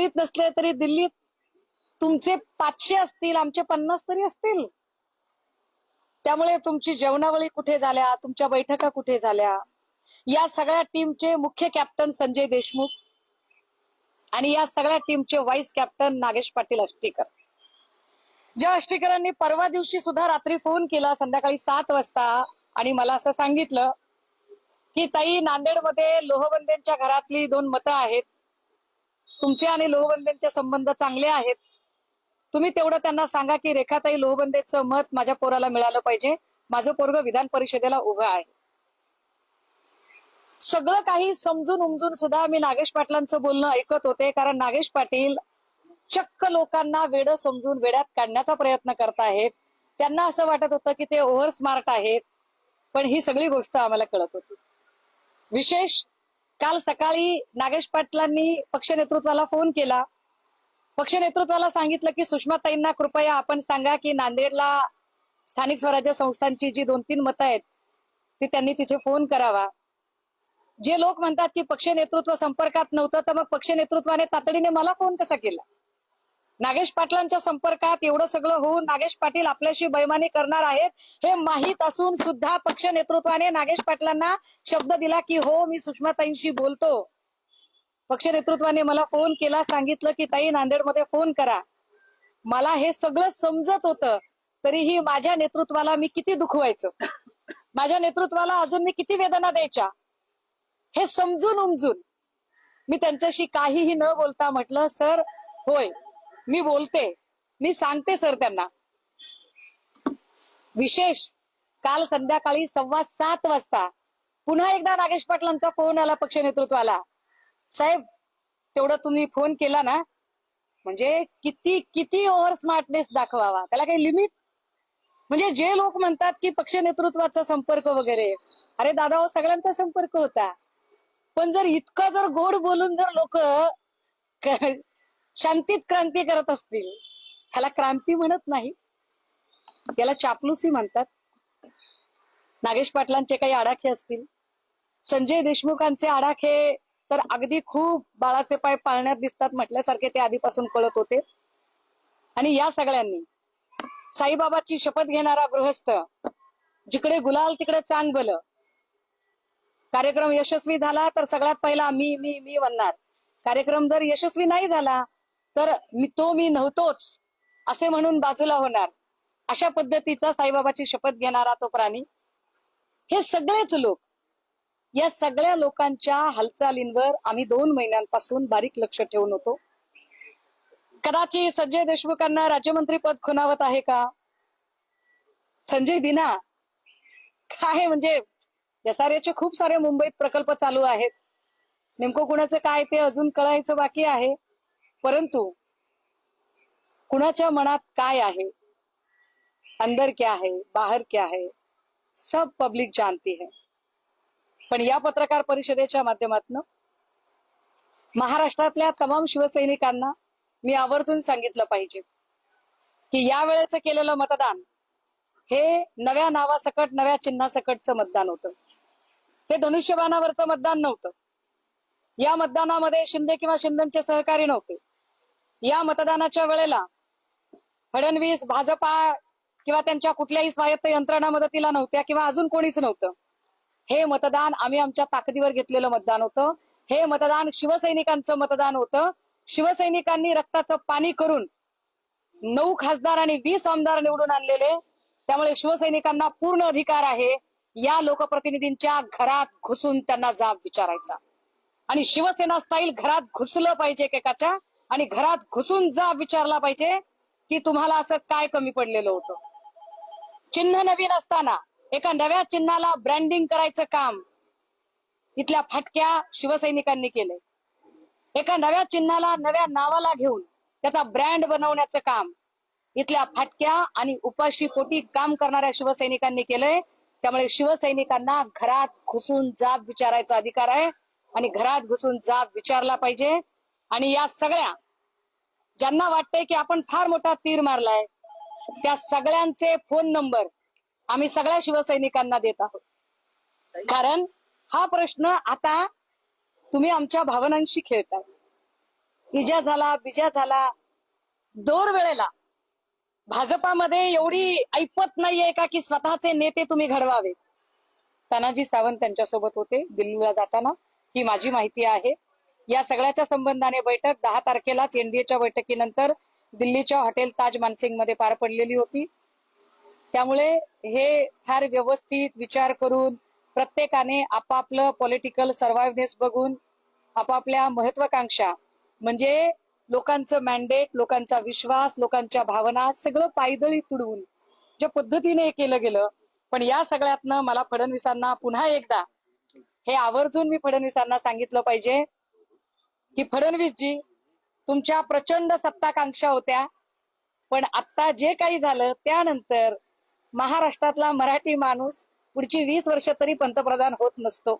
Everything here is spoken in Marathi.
दिल्लीत नसले तरी दिल्लीत तुमचे 500 असतील, आमचे 50 तरी असतील. त्यामुळे तुमची जेवणावळी कुठे झाल्या, तुमच्या बैठका कुठे झाल्या, या सगळ्या टीमचे मुख्य कॅप्टन संजय देशमुख आणि या सगळ्या टीमचे व्हाईस कॅप्टन नागेश पाटील आष्टीकर. ज्या आष्टीकरांनी परवा दिवशी सुद्धा रात्री फोन केला संध्याकाळी 7 वाजता आणि मला असं सांगितलं की ताई, नांदेडमध्ये लोहबंदेंच्या घरातली 2 मतं आहेत, तुमचे आणि लोहबंदेंचे संबंध चांगले आहेत, तुम्ही तेवढं त्यांना सांगा की रेखाताई लोहबंदेचं मत माझ्या पोराला मिळालं पाहिजे, माझं पोरग विधान परिषदेला उभं आहे. सगळं काही समजून उमजून सुद्धा मी नागेश पाटलांचं बोलणं ऐकत होते, कारण नागेश पाटील चक्क लोकांना वेडं समजून वेड्यात काढण्याचा प्रयत्न करतायत. त्यांना असं वाटत होतं की ते ओव्हर स्मार्ट आहेत, पण ही सगळी गोष्ट आम्हाला कळत होती. विशेष काल सकाळी नागेश पाटलांनी पक्ष नेतृत्वाला फोन केला. पक्ष नेतृत्वाला सांगितलं की सुषमाताईंना कृपया आपण सांगा की नांदेडला स्थानिक स्वराज्य संस्थांची जी 2-3 मतं आहेत ती त्यांनी तिथे फोन करावा. जे लोक म्हणतात की पक्ष नेतृत्व संपर्कात नव्हतं, तर मग पक्ष नेतृत्वाने तातडीने मला फोन कसा केला? नागेश पाटलांच्या संपर्कात एवढं सगळं होऊन नागेश पाटील आपल्याशी बैमानी करणार आहेत हे माहीत असून सुद्धा पक्ष नेतृत्वाने नागेश पाटलांना शब्द दिला की हो, मी सुषमाताईंशी बोलतो. पक्ष नेतृत्वाने मला फोन केला, सांगितलं की ताई नांदेडमध्ये फोन करा. मला हे सगळं समजत होतं, तरीही माझ्या नेतृत्वाला मी किती दुखवायचं, माझ्या नेतृत्वाला अजून मी किती वेदना द्यायच्या, हे समजून उमजून मी त्यांच्याशी काहीही न बोलता म्हटलं, सर होय मी बोलते, मी सांगते सर त्यांना. विशेष काल संध्याकाळी 7:15 वाजता पुन्हा एकदा नागेश पाटलांचा फोन आला पक्ष नेतृत्वाला, साहेब तेवढं तुम्ही फोन केला ना, म्हणजे किती किती ओव्हर स्मार्टनेस दाखवावा, त्याला काही लिमिट? म्हणजे जे लोक म्हणतात की पक्ष नेतृत्वाचा संपर्क वगैरे, अरे दादा हो, सगळ्यांचा संपर्क होता, पण जर इतकं जर गोड बोलून जर लोक शांतीत क्रांती करत असतील, ह्याला क्रांती म्हणत नाही, याला चापलुसी म्हणतात. नागेश पाटलांचे काही आडाखे असतील, संजय देशमुखांचे आडाखे तर अगदी खूप बाळाचे पाय पाळण्यात दिसतात म्हटल्यासारखे ते आधीपासून कळत होते. आणि या सगळ्यांनी साईबाबाची शपथ घेणारा गृहस्थ, जिकडे गुलाल तिकडे चांग भलं, कार्यक्रम यशस्वी झाला तर सगळ्यात पहिला मी मी मी म्हणणार, कार्यक्रम जर यशस्वी नाही झाला तर मी नव्हतोच असे म्हणून बाजूला होणार, अशा पद्धतीचा साईबाबाची शपथ घेणारा तो प्राणी. हे सगळेच लोक, या सगळ्या लोकांच्या हालचालींवर आम्ही 2 महिन्यांपासून बारीक लक्ष ठेवून होतो. कदाचित संजय देशमुखांना राज्यमंत्री पद खुणावत आहे का? संजय दिना काय, म्हणजे एसआरएचे खूप सारे मुंबईत प्रकल्प चालू आहेत, नेमकं कुणाचं काय ते अजून कळायचं बाकी आहे. परंतु कुणाच्या मनात काय आहे, अंदर क्या है बाहर क्या है, सब पब्लिक जानती है. पण या पत्रकार परिषदेच्या माध्यमातून महाराष्ट्रातल्या तमाम शिवसैनिकांना मी आवर्जून सांगितलं पाहिजे की या वेळेचं केलेलं मतदान हे नव्या नावासकट नव्या चिन्हासकटचं मतदान होतं, हे धनुष्यबाणावरचं मतदान नव्हतं. या मतदानामध्ये शिंदे किंवा शिंदेचे सहकारी नव्हते. या मतदानाच्या वेळेला फडणवीस, भाजपा किंवा त्यांच्या कुठल्याही स्वायत्त यंत्रणा मदतीला नव्हत्या किंवा अजून कोणीच नव्हतं. हे मतदान आम्ही आमच्या ताकदीवर घेतलेलं मतदान होतं. हे मतदान शिवसैनिकांचं मतदान होतं. शिवसैनिकांनी रक्ताचं पाणी करून 9 खासदार आणि 20 आमदार निवडून आणलेले, त्यामुळे शिवसैनिकांना पूर्ण अधिकार आहे या लोकप्रतिनिधींच्या घरात घुसून त्यांना जाब विचारायचा. आणि शिवसेना स्टाईल घरात घुसलं पाहिजे एकेकाच्या, आणि घरात घुसून जाब विचारला पाहिजे की तुम्हाला असं काय कमी पडलेलं होतं. चिन्ह नवीन असताना एका नव्या चिन्हाला ब्रँडिंग करायचं काम इथल्या फाटक्या शिवसैनिकांनी केलंय. एका नव्या चिन्हाला नव्या नावाला घेऊन त्याचा ब्रँड बनवण्याचं काम इथल्या फाटक्या आणि उपाशी पोटी काम करणाऱ्या शिवसैनिकांनी केलंय. त्यामुळे शिवसैनिकांना घरात घुसून जाब विचारायचा अधिकार आहे आणि घरात घुसून जाब विचारला पाहिजे. आणि या सगळ्या ज्यांना वाटतंय की आपण फार मोठा तीर मारलाय, त्या सगळ्यांचे फोन नंबर आम्ही सगळ्या शिवसैनिकांना देत आहोत. कारण हा प्रश्न आता तुम्ही आमच्या भावनांशी खेळताय. इजा झाला बिजा झाला, दर वेळेला भाजपामध्ये एवढी ऐपत नाहीये का की स्वतःचे नेते तुम्ही घडवावे. तानाजी सावंत त्यांच्यासोबत होते दिल्लीला जाताना, ही माझी माहिती आहे. या सगळ्याच्या संबंधाने बैठक 10 तारखेलाच एनडीएच्या बैठकीनंतर दिल्लीच्या हॉटेल ताज मानसिंग मध्ये पार पडलेली होती. त्यामुळे हे फार व्यवस्थित विचार करून प्रत्येकाने आपापलं पॉलिटिकल सर्व्हायव्हनेस बघून आपापल्या महत्वाकांक्षा म्हणजे लोकांचं मॅन्डेट, लोकांचा विश्वास, लोकांच्या भावना सगळं पायदळी तुडवून ज्या पद्धतीने हे केलं गेलं. पण या सगळ्यातनं मला फडणवीसांना पुन्हा एकदा हे आवर्जून मी फडणवीसांना सांगितलं पाहिजे की फडणवीसजी, तुमच्या प्रचंड सत्ताकांक्षा होत्या, पण आता जे काही झालं त्यानंतर महाराष्ट्रातला मराठी माणूस पुढची 20 वर्ष तरी पंतप्रधान होत नसतो.